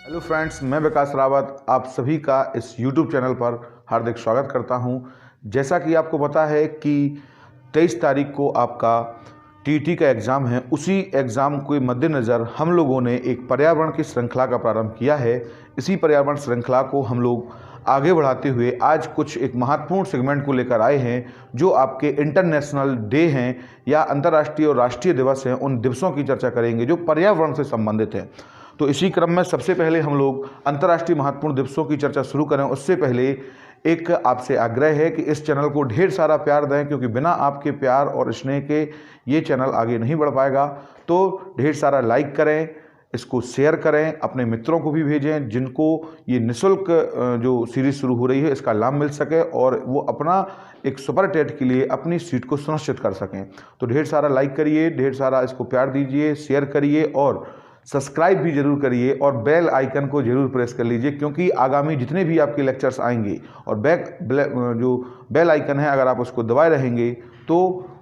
Hello friends, मैं विकास रावत आप सभी का इस यूट्यूब चैनल पर हार्दिक स्वागत करता हूं। जैसा कि आपको पता है कि 23 तारीख को आपका टीईटी का एग्ज़ाम है। उसी एग्ज़ाम के मद्देनज़र हम लोगों ने एक पर्यावरण की श्रृंखला का प्रारंभ किया है। इसी पर्यावरण श्रृंखला को हम लोग आगे बढ़ाते हुए आज कुछ एक महत्वपूर्ण सेगमेंट को लेकर आए हैं, जो आपके इंटरनेशनल डे हैं या अंतर्राष्ट्रीय और राष्ट्रीय दिवस हैं। उन दिवसों की चर्चा करेंगे जो पर्यावरण से संबंधित हैं। तो इसी क्रम में सबसे पहले हम लोग अंतर्राष्ट्रीय महत्वपूर्ण दिवसों की चर्चा शुरू करें उससे पहले एक आपसे आग्रह है कि इस चैनल को ढेर सारा प्यार दें, क्योंकि बिना आपके प्यार और स्नेह के ये चैनल आगे नहीं बढ़ पाएगा। तो ढेर सारा लाइक करें, इसको शेयर करें, अपने मित्रों को भी भेजें जिनको ये निःशुल्क जो सीरीज़ शुरू हो रही है इसका लाभ मिल सके और वो अपना एक सुपर टेट के लिए अपनी सीट को सुनिश्चित कर सकें। तो ढेर सारा लाइक करिए, ढेर सारा इसको प्यार दीजिए, शेयर करिए और सब्सक्राइब भी जरूर करिए और बेल आइकन को जरूर प्रेस कर लीजिए, क्योंकि आगामी जितने भी आपके लेक्चर्स आएंगे और जो बेल आइकन है अगर आप उसको दबाए रहेंगे तो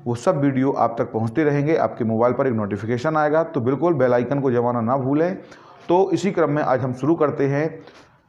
वो सब वीडियो आप तक पहुंचते रहेंगे। आपके मोबाइल पर एक नोटिफिकेशन आएगा, तो बिल्कुल बेल आइकन को दबाना ना भूलें। तो इसी क्रम में आज हम शुरू करते हैं।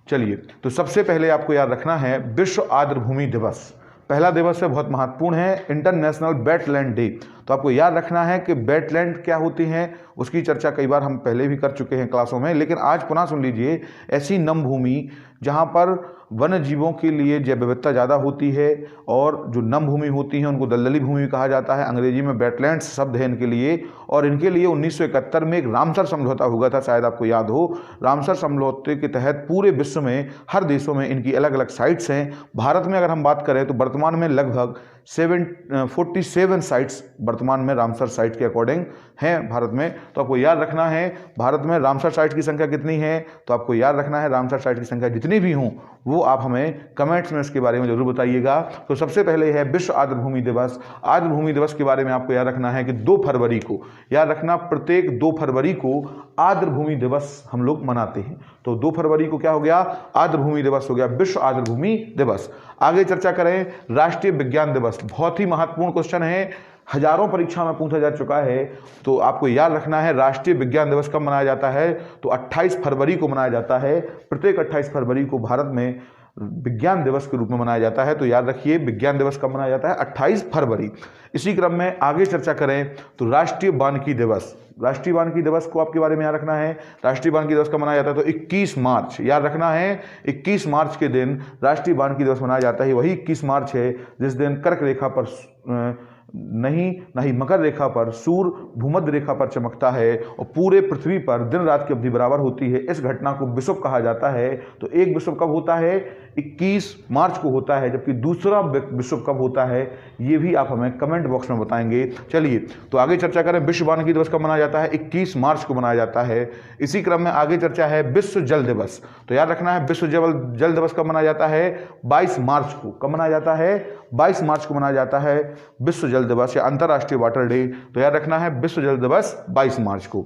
चलिए, तो सबसे पहले आपको याद रखना है विश्व आर्द्रभूमि दिवस। पहला दिवस है, बहुत महत्वपूर्ण है, इंटरनेशनल वेटलैंड डे। तो आपको याद रखना है कि वेटलैंड क्या होती हैं, उसकी चर्चा कई बार हम पहले भी कर चुके हैं क्लासों में, लेकिन आज पुनः सुन लीजिए। ऐसी नम भूमि जहाँ पर वन्य जीवों के लिए जैव विविधता ज़्यादा होती है और जो नम भूमि होती है उनको दलदली भूमि कहा जाता है। अंग्रेजी में वेटलैंड्स शब्द है इनके लिए। और इनके लिए 1971 में एक रामसर समझौता हुआ था, शायद आपको याद हो। रामसर समझौते के तहत पूरे विश्व में हर देशों में इनकी अलग अलग साइट्स हैं। भारत में अगर हम बात करें तो वर्तमान में लगभग 47 साइट्स वर्तमान में रामसर साइट के अकॉर्डिंग हैं भारत में। तो आपको याद रखना है भारत में रामसर साइट की संख्या कितनी है। तो आपको याद रखना है रामसर साइट की संख्या जितनी भी हों वो आप हमें कमेंट्स में इसके बारे में जरूर बताइएगा। तो सबसे पहले है विश्व आर्द्रभूमि दिवस। आर्द्रभूमि दिवस के बारे में आपको याद रखना है कि 2 फरवरी को, याद रखना, प्रत्येक 2 फरवरी को आर्द्रभूमि दिवस हम लोग मनाते हैं। तो 2 फरवरी को क्या हो गया, आर्द्रभूमि दिवस हो गया, विश्व आर्द्रभूमि दिवस। आगे चर्चा करें राष्ट्रीय विज्ञान दिवस। बहुत ही महत्वपूर्ण क्वेश्चन है, हजारों परीक्षा में पूछा जा चुका है। तो आपको याद रखना है राष्ट्रीय विज्ञान दिवस कब मनाया जाता है। तो 28 फरवरी को मनाया जाता है। प्रत्येक 28 फरवरी को भारत में विज्ञान दिवस के रूप में मनाया जाता है। तो याद रखिए विज्ञान दिवस कब मनाया जाता है, 28 फरवरी। इसी क्रम में आगे चर्चा करें तो राष्ट्रीय वानिकी दिवस। राष्ट्रीय वानिकी दिवस को आपके बारे में याद रखना है। राष्ट्रीय वानिकी दिवस कब मनाया जाता है, तो 21 मार्च, याद रखना है 21 मार्च के दिन राष्ट्रीय वानिकी दिवस मनाया जाता है। वही 21 मार्च है जिस दिन कर्क रेखा पर नहीं मकर रेखा पर सूर्य भूमध्य रेखा पर चमकता है और पूरे पृथ्वी पर दिन रात की अवधि बराबर होती है। इस घटना को विषुव कहा जाता है। तो एक विषुव कब होता है, 21 मार्च को होता है, जबकि दूसरा विषुव कब होता है ये भी आप हमें कमेंट बॉक्स में बताएंगे। चलिए, तो आगे चर्चा करें विश्व वानिकी दिवस कब मनाया जाता है, 21 मार्च को मनाया जाता है। इसी क्रम में आगे चर्चा है विश्व जल दिवस। तो याद रखना है विश्व जल दिवस कब मनाया जाता है, 22 मार्च को। कब मनाया जाता है, 22 मार्च को मनाया जाता है विश्व जल दिवस या अंतर्राष्ट्रीय वाटर डे। तो याद रखना है विश्व जल दिवस 22 मार्च को।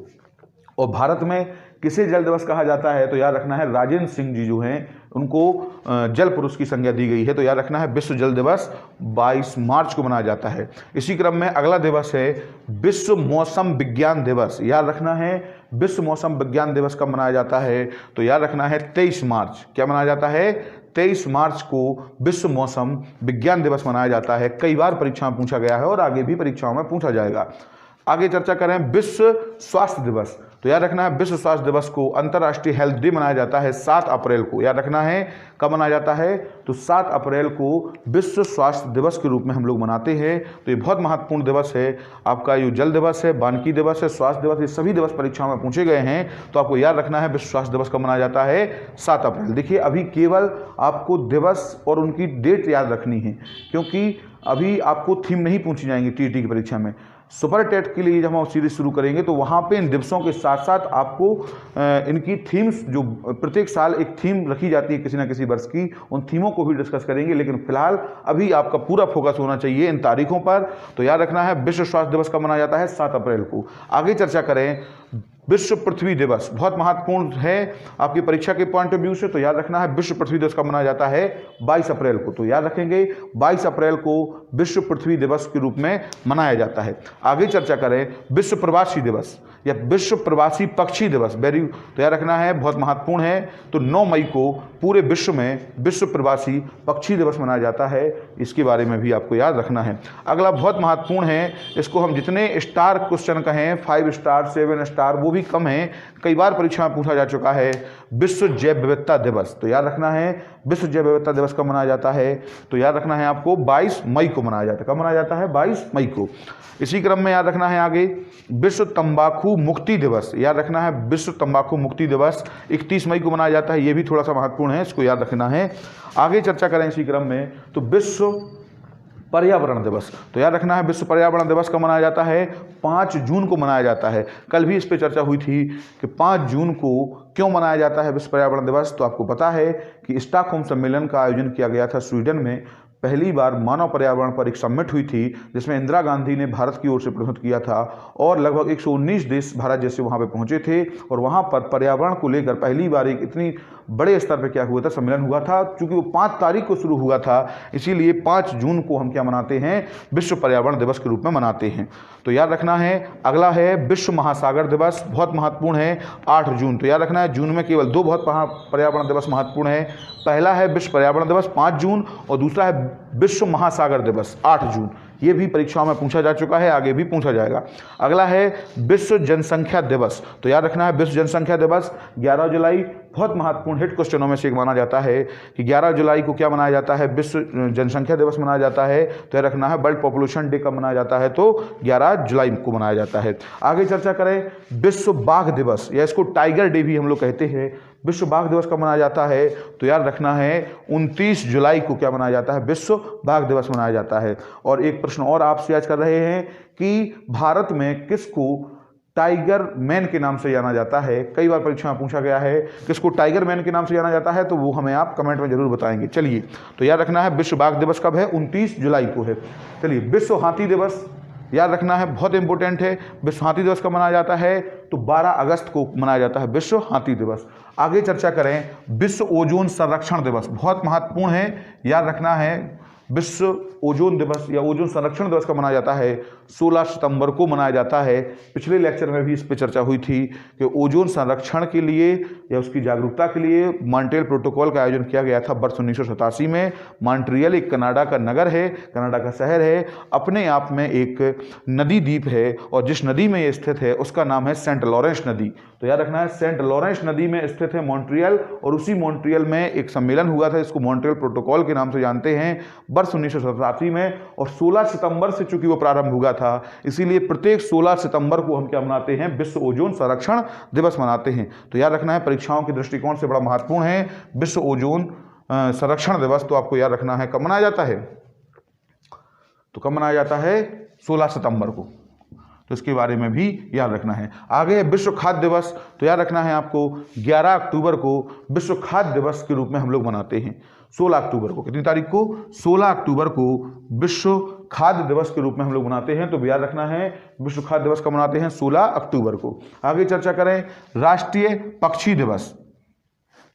और भारत में किसे जल दिवस कहा जाता है, तो याद रखना है राजेंद्र सिंह जी जो हैं उनको जल पुरुष की संज्ञा दी गई है। तो याद रखना है विश्व जल दिवस 22 मार्च को मनाया जाता है। इसी क्रम में अगला दिवस है विश्व मौसम विज्ञान दिवस। याद रखना है विश्व मौसम विज्ञान दिवस कब मनाया जाता है, तो याद रखना है 23 मार्च। क्या मनाया जाता है, 23 मार्च को विश्व मौसम विज्ञान दिवस मनाया जाता है। कई बार परीक्षा में पूछा गया है और आगे भी परीक्षाओं में पूछा जाएगा। आगे चर्चा करें विश्व स्वास्थ्य दिवस। तो याद रखना है विश्व स्वास्थ्य दिवस को अंतर्राष्ट्रीय हेल्थ डे मनाया जाता है 7 अप्रैल को। याद रखना है कब मनाया जाता है, तो 7 अप्रैल को विश्व स्वास्थ्य दिवस के रूप में हम लोग मनाते हैं। तो ये बहुत महत्वपूर्ण दिवस है। आपका ये जल दिवस है, वानिकी दिवस है, स्वास्थ्य दिवस, ये सभी दिवस परीक्षाओं में पूछे गए हैं। तो आपको याद रखना है विश्व स्वास्थ्य दिवस कब मनाया जाता है, 7 अप्रैल। देखिए, अभी केवल आपको दिवस और उनकी डेट याद रखनी है, क्योंकि अभी आपको थीम नहीं पूछी जाएंगी टीईटी की परीक्षा में। सुपर टेट के लिए जब हम सीरीज शुरू करेंगे तो वहाँ पे इन दिवसों के साथ साथ आपको इनकी थीम्स, जो प्रत्येक साल एक थीम रखी जाती है किसी न किसी वर्ष की, उन थीमों को भी डिस्कस करेंगे। लेकिन फिलहाल अभी आपका पूरा फोकस होना चाहिए इन तारीखों पर। तो याद रखना है विश्व स्वास्थ्य दिवस कब मनाया जाता है, 7 अप्रैल को। आगे चर्चा करें विश्व पृथ्वी दिवस बहुत महत्वपूर्ण है आपकी परीक्षा के पॉइंट ऑफ व्यू से, तो याद रखना है विश्व पृथ्वी दिवस कब मनाया जाता है 22 अप्रैल को। तो याद रखेंगे 22 अप्रैल को विश्व पृथ्वी दिवस के रूप में मनाया जाता है। आगे चर्चा करें विश्व प्रवासी दिवस या विश्व प्रवासी पक्षी दिवस, तो याद रखना है बहुत महत्वपूर्ण है। तो 9 मई को पूरे विश्व में विश्व प्रवासी पक्षी दिवस मनाया जाता है, इसके बारे में भी आपको याद रखना है। अगला बहुत महत्वपूर्ण है, इसको हम जितने स्टार क्वेश्चन कहें 5 स्टार 7 स्टार वो भी कम है, कई बार परीक्षा में पूछा जा चुका है, विश्व जैव विविधता दिवस। तो याद रखना है विश्व जैव विविधता दिवस कब मनाया जाता है, तो याद रखना है आपको 22 मई को मनाया जाता है। कब मनाया जाता है 22 मई को। इसी क्रम में याद रखना है आगे विश्व तंबाकू मुक्ति दिवस, याद रखना है विश्व तंबाकू मुक्ति दिवस 31 मई को मनाया जाता है, ये भी थोड़ा सा महत्वपूर्ण है, इसको याद रखना है। आगे चर्चा करें इसी क्रम में तो विश्व पर्यावरण दिवस, तो याद रखना है विश्व पर्यावरण दिवस कब मनाया जाता है 5 जून को मनाया जाता है। कल भी इस पर चर्चा हुई थी कि 5 जून को क्यों मनाया जाता है विश्व पर्यावरण दिवस। तो आपको पता है कि स्टॉकहोम सम्मेलन का आयोजन किया गया था स्वीडन में, पहली बार मानव पर्यावरण पर एक समिट हुई थी जिसमें इंदिरा गांधी ने भारत की ओर से प्रस्तुत किया था और लगभग 119 देश भारत जैसे वहां पे पहुंचे थे और वहां पर पर्यावरण को लेकर पहली बार एक इतनी बड़े स्तर पर क्या हुआ था सम्मेलन हुआ था। चूंकि वो 5 तारीख को शुरू हुआ था इसीलिए 5 जून को हम क्या मनाते हैं विश्व पर्यावरण दिवस के रूप में मनाते हैं। तो याद रखना है अगला है विश्व महासागर दिवस, बहुत महत्वपूर्ण है 8 जून। तो याद रखना है जून में केवल 2 बहुत पर्यावरण दिवस महत्वपूर्ण है, पहला है विश्व पर्यावरण दिवस 5 जून और दूसरा है विश्व महासागर दिवस 8 जून। ये भी परीक्षाओं में पूछा जा चुका है, आगे भी पूछा जाएगा। अगला है विश्व जनसंख्या दिवस, तो याद रखना है विश्व जनसंख्या दिवस 11 जुलाई, बहुत महत्वपूर्ण हिट क्वेश्चनों में से एक माना जाता है कि 11 जुलाई को क्या मनाया जाता है विश्व जनसंख्या दिवस मनाया जाता है। तो याद रखना है वर्ल्ड पॉपुलेशन डे कब मनाया जाता है तो 11 जुलाई को मनाया जाता है। आगे चर्चा करें विश्व बाघ दिवस या इसको टाइगर डे भी हम लोग कहते हैं, विश्व बाघ दिवस कब मनाया जाता है तो याद रखना है 29 जुलाई को क्या मनाया जाता है विश्व बाघ दिवस मनाया जाता है। और एक प्रश्न और आपसे आज कर रहे हैं कि भारत में किसको टाइगर मैन के नाम से जाना जाता है, कई बार परीक्षा में पूछा गया है किसको टाइगर मैन के नाम से जाना जाता है, तो वो हमें आप कमेंट में जरूर बताएंगे। चलिए तो याद रखना है विश्व बाघ दिवस कब है 29 जुलाई को है। चलिए विश्व हाथी दिवस याद रखना है बहुत इंपॉर्टेंट है, विश्व हाथी दिवस कब मनाया जाता है तो 12 अगस्त को मनाया जाता है विश्व हाथी दिवस। आगे चर्चा करें विश्व ओजोन संरक्षण दिवस, बहुत महत्वपूर्ण है, याद रखना है विश्व ओजोन दिवस या ओजोन संरक्षण दिवस का मनाया जाता है 16 सितंबर को मनाया जाता है। पिछले लेक्चर में भी इस पर चर्चा हुई थी कि ओजोन संरक्षण के लिए या उसकी जागरूकता के लिए मॉन्ट्रियल प्रोटोकॉल का आयोजन किया गया था वर्ष 1987 में। मॉन्ट्रियल एक कनाडा का नगर है, कनाडा का शहर है, अपने आप में एक नदी द्वीप है और जिस नदी में ये स्थित है उसका नाम है सेंट लॉरेंस नदी। तो याद रखना है सेंट लॉरेंस नदी में स्थित है मॉन्ट्रियल और उसी मॉन्ट्रियल में एक सम्मेलन हुआ था, इसको मॉन्ट्रियल प्रोटोकॉल के नाम से जानते हैं, वर्ष 1987 में। और 16 सितंबर से चूंकि वो प्रारंभ हुआ था इसीलिए प्रत्येक 16 सितंबर को हम क्या मनाते हैं विश्व ओजोन संरक्षण दिवस मनाते हैं। तो याद रखना है परीक्षाओं के दृष्टिकोण से बड़ा महत्वपूर्ण है विश्व ओजोन संरक्षण दिवस। तो आपको याद रखना है कब मनाया जाता है, तो कब मनाया जाता है 16 सितंबर को, तो इसके बारे में भी याद रखना है। आगे विश्व खाद्य दिवस, तो याद रखना है आपको 11 अक्टूबर को विश्व खाद्य दिवस के रूप में हम लोग मनाते हैं। 16 अक्टूबर को, कितनी तारीख को 16 अक्टूबर को विश्व खाद्य दिवस के रूप में हम लोग मनाते हैं। तो याद रखना है विश्व खाद्य दिवस कब मनाते हैं 16 अक्टूबर को। आगे चर्चा करें राष्ट्रीय पक्षी दिवस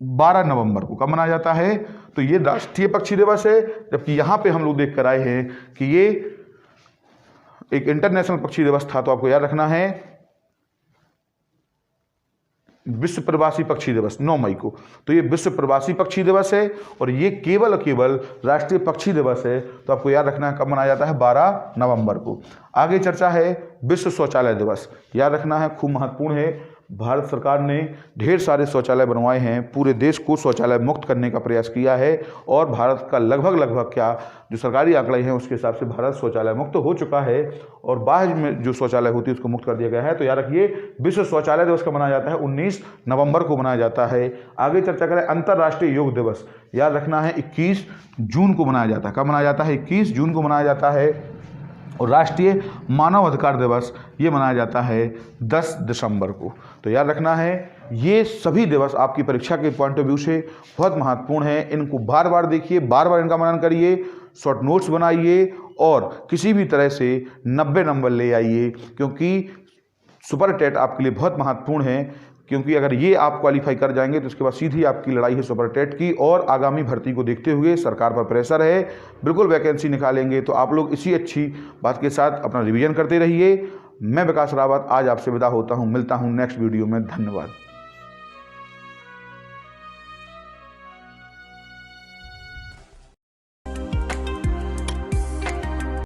12 नवंबर को कब मनाया जाता है, तो ये राष्ट्रीय पक्षी दिवस है, जबकि यहाँ पे हम लोग देख कर आए हैं कि ये एक इंटरनेशनल पक्षी दिवस था। तो आपको याद रखना है विश्व प्रवासी पक्षी दिवस 9 मई को, तो ये विश्व प्रवासी पक्षी दिवस है और ये केवल राष्ट्रीय पक्षी दिवस है। तो आपको याद रखना है कब मनाया जाता है 12 नवंबर को। आगे चर्चा है विश्व शौचालय दिवस, याद रखना है खूब महत्वपूर्ण है। भारत सरकार ने ढेर सारे शौचालय बनवाए हैं, पूरे देश को शौचालय मुक्त करने का प्रयास किया है और भारत का लगभग क्या जो सरकारी आंकड़े हैं उसके हिसाब से भारत शौचालय मुक्त हो चुका है और बाहर में जो शौचालय होती है उसको मुक्त कर दिया गया है। तो याद रखिए विश्व शौचालय दिवस का मनाया जाता है 19 नवंबर को मनाया जाता है। आगे चर्चा करें अंतर्राष्ट्रीय योग दिवस, याद रखना है 21 जून को मनाया जाता है। कब मनाया जाता है 21 जून को मनाया जाता है। और राष्ट्रीय मानव अधिकार दिवस ये मनाया जाता है 10 दिसंबर को। तो याद रखना है ये सभी दिवस आपकी परीक्षा के पॉइंट ऑफ व्यू से बहुत महत्वपूर्ण है, इनको बार बार देखिए, बार बार इनका मनन करिए, शॉर्ट नोट्स बनाइए और किसी भी तरह से 90 नंबर ले आइए, क्योंकि सुपर टेट आपके लिए बहुत महत्वपूर्ण है, क्योंकि अगर ये आप क्वालिफाई कर जाएंगे तो उसके बाद सीधी आपकी लड़ाई है सुपर टेट की। और आगामी भर्ती को देखते हुए सरकार पर प्रेशर है, बिल्कुल वैकेंसी निकालेंगे। तो आप लोग इसी अच्छी बात के साथ अपना रिवीजन करते रहिए। मैं विकास रावत आज आपसे विदा होता हूँ, मिलता हूँ नेक्स्ट वीडियो में। धन्यवाद।